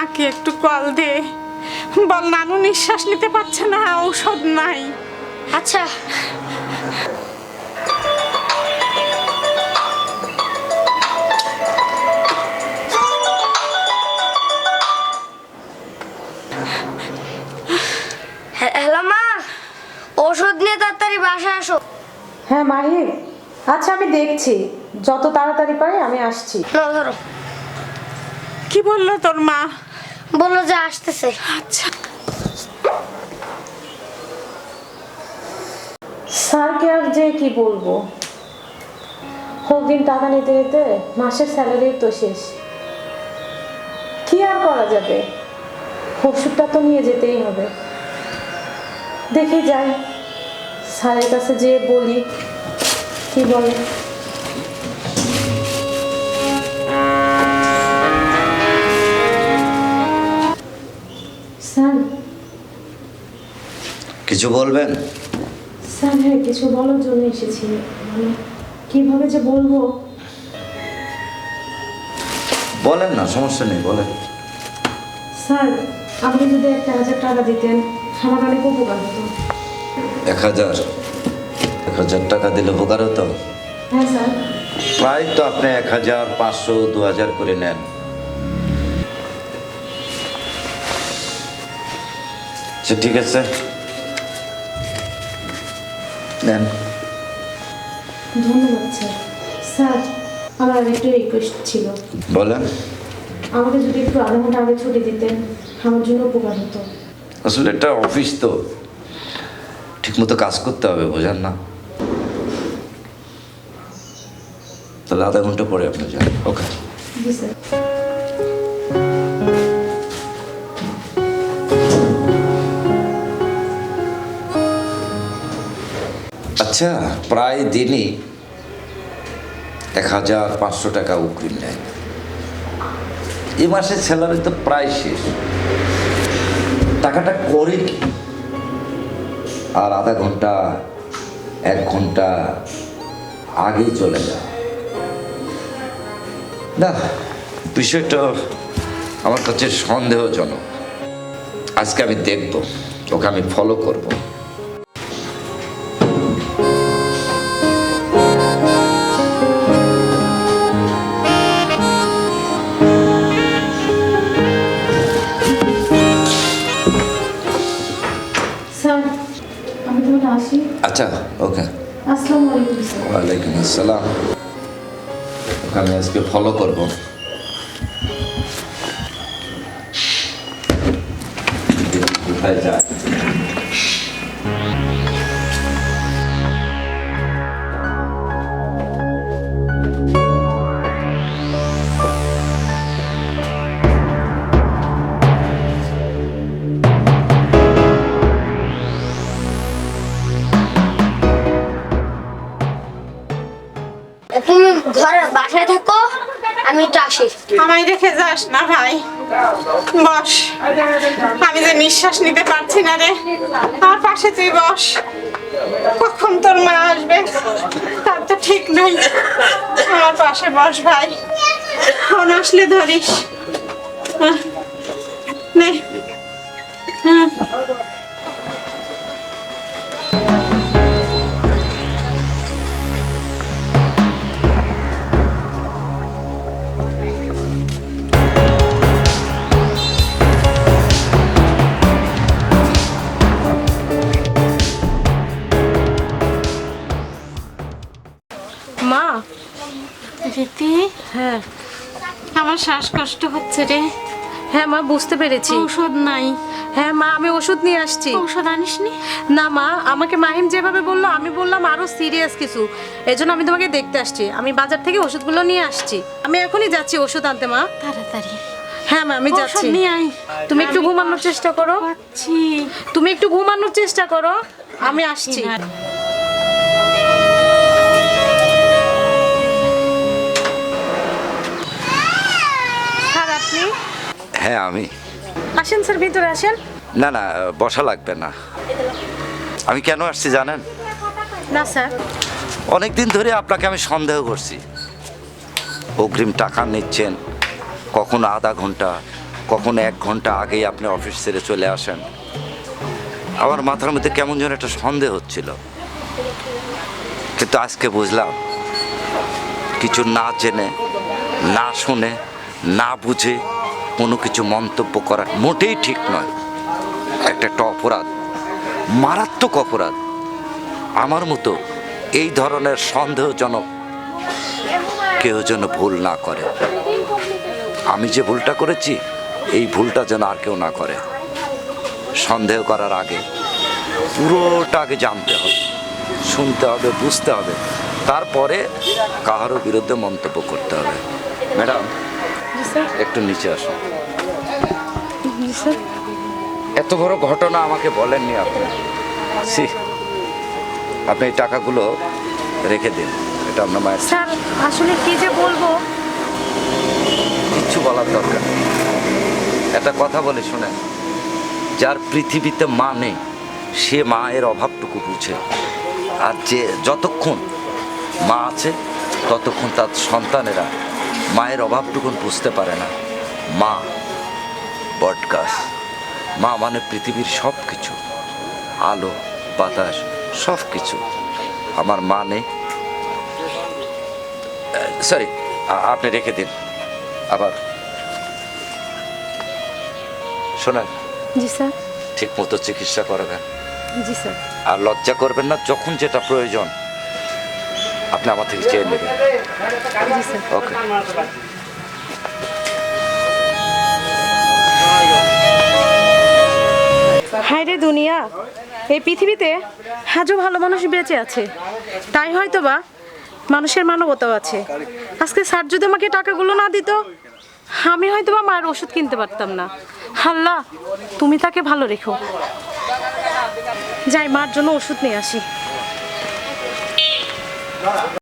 মাকে একটু কল দে, বল নানু নিঃশ্বাস নিতে পারছে না, ঔষধ নাই। আচ্ছা। হ্যালো মা, ওষুধ নিয়ে তাড়াতাড়ি বাসায় আসো। হ্যাঁ মাহির, আচ্ছা আমি দেখছি, যত তাড়াতাড়ি পারি আমি আসছি। নাও ধরো। কি বললো তোর মা? বললো যে আসতেছে। আচ্ছা। স্যারকে আর যে কি বলবো, দিন টাকা নিতে নিতে মাসের স্যালারি তো শেষ, কি আর করা যাবে, ওষুধটা তো নিয়ে যেতেই হবে। দেখি যাই, স্যারের কাছে যেয়ে বলি কি বলে। স্যার। কিছু বলবেন? স্যার হ্যাঁ, কিছু বলার জন্য এসেছি, মানে কিভাবে যে বলবো। বলেন না, সমস্যা নেই, বলেন। স্যার আপনি যদি 1,000 টাকা দিতেন আমার অনেক উপকার হতো। 1,000 টাকা দিলে উপকার হতো? হ্যাঁ স্যার। প্রায় তো আপনি 1,000, 500, 2,000 করে নেন। আচ্ছা ঠিক আছে, নেন। ধন্যবাদ স্যার। স্যার আমার আরেকটা রিকোয়েস্ট ছিল। বলেন। আমাকে যদি একটু আধা ঘন্টা আগে ছুটি দিতেন আমার জন্য উপকার হতো। আসলে এটা অফিস তো, ঠিক মতো কাজ করতে হবে, বোঝেন না? তাহলে আধা ঘন্টা পরে আপনি যান। ওকে। জি স্যার। আচ্ছা, প্রায় দিনই 1,500 টাকা উকিল নেয়। এ মাসের স্যালারি তো প্রায় শেষ, টাকাটা করে কি? আর আধা ঘন্টা 1 ঘন্টা আগেই চলে যায় না, বিষয়টা আমার কাছে সন্দেহজনক। আজকে আমি দেখব, ওকে আমি ফলো করব। স্যার আমি তাহলে আসি। আচ্ছা, ওকে। আসসালামু আলাইকুম স্যার। ওয়ালাইকুম আসসালাম। ওকে আমি আজকে ফলো করব। কোথায় যায়? তুমি ঘরে বাসায় থাকো, আমি একটু আসি। আমায় রেখে যাস না ভাই, বস। আমি যে নিঃশ্বাস নিতে পারছি না রে, আমার পাশে তুই বস। কখন তোর মা আসবে তার তো ঠিক নাই, আমার পাশে বস ভাই। ফোন আসলে ধরিস। নে। মা। রীতি, হ্যাঁ। আমার শ্বাসকষ্ট হচ্ছে রে। হ্যাঁ মা, বুঝতে পেরেছি। ঔষধ নাই। হ্যাঁ মা, আমি ওষুধ নিয়ে আসছি। ঔষধ আনিসনি? না মা, আমাকে মাহিম যেভাবে বললো আমি বললাম আরো সিরিয়াস কিছু, এজন্য আমি তোমাকে দেখতে আসছি। আমি বাজার থেকে ওষুধগুলো নিয়ে আসছি, আমি এখনই যাচ্ছি ওষুধ আনতে মা। তাড়াতাড়ি। হ্যাঁ মা, আমি ঔষধ যাচ্ছি। নিয়ে আয়। তুমি একটু ঘুমানোর চেষ্টা করো। পাচ্ছি। তুমি একটু ঘুমানোর চেষ্টা করো, আমি আসছি। স্যার আপনি? হ্যাঁ আমি। আসেন স্যার, ভিতরে আসেন। না না, বসা লাগবে না। আমি কেন আসছি জানেন? না স্যার। অনেক দিন ধরে আপনাকে আমি সন্দেহ করছি। অগ্রিম টাকা নিচ্ছেন, কখনো আধা ঘন্টা, কখনো 1 ঘন্টা আগেই আপনি অফিস ছেড়ে চলে আসেন। আমার মাথার মধ্যে কেমন যেন একটা সন্দেহ হচ্ছিল, কিন্তু আজকে বুঝলাম কিছু না জেনে, না শুনে, না বুঝে কোনো কিছু মন্তব্য করা মোটেই ঠিক নয়। একটা অপরাধ, মারাত্মক অপরাধ। আমার মতো এই ধরনের সন্দেহজনক কেউ যেন ভুল না করে। আমি যে ভুলটা করেছি, এই ভুলটা যেন আর কেউ না করে। সন্দেহ করার আগে পুরোটা আগে জানতে হবে, শুনতে হবে, বুঝতে হবে, তারপরে কাহারও বিরুদ্ধে মন্তব্য করতে হবে। ম্যাডাম, একটু নিচে আসুন। এত বড় ঘটনা আমাকে বলেননি আপনি। আপনি এই টাকাগুলো রেখে দিন, এটা আপনার মায়ের। স্যার আসলে কি যে বলবো, কিচ্ছু বলার দরকার নেই। একটা কথা বলে শুনেন, যার পৃথিবীতে মা নেই সে মায়ের অভাবটুকু বুঝে। আর যে যতক্ষণ মা আছে ততক্ষণ তার সন্তানেরা মায়ের অভাবটুকুন বুঝতে পারে না। মা বটগাছ, মা মানে পৃথিবীর সব কিছু, আলো বাতাস সব কিছু। আমার মা নেই, সরি, আপনি রেখে দিন। আবার শোনেন, জি স্যার। ঠিক মতো চিকিৎসা করবেন, জি স্যার। আর লজ্জা করবেন না। যখন যেটা প্রয়োজন আপনি আমার থেকে চেয়ে নেবেন। জি স্যার। ওকে। হায় রে দুনিয়া, এই পৃথিবীতে আজও ভালো মানুষ বেঁচে আছে, তাই হয়তো বা মানুষের মানবতাও আছে। আজকে স্যার যদি আমাকে টাকাগুলো না দিত, আমি হয়তো বা মায়ের ওষুধ কিনতে পারতাম না। আল্লাহ, তুমি তাকে ভালো রেখো। যাই মার জন্য ওষুধ নিয়ে আসি।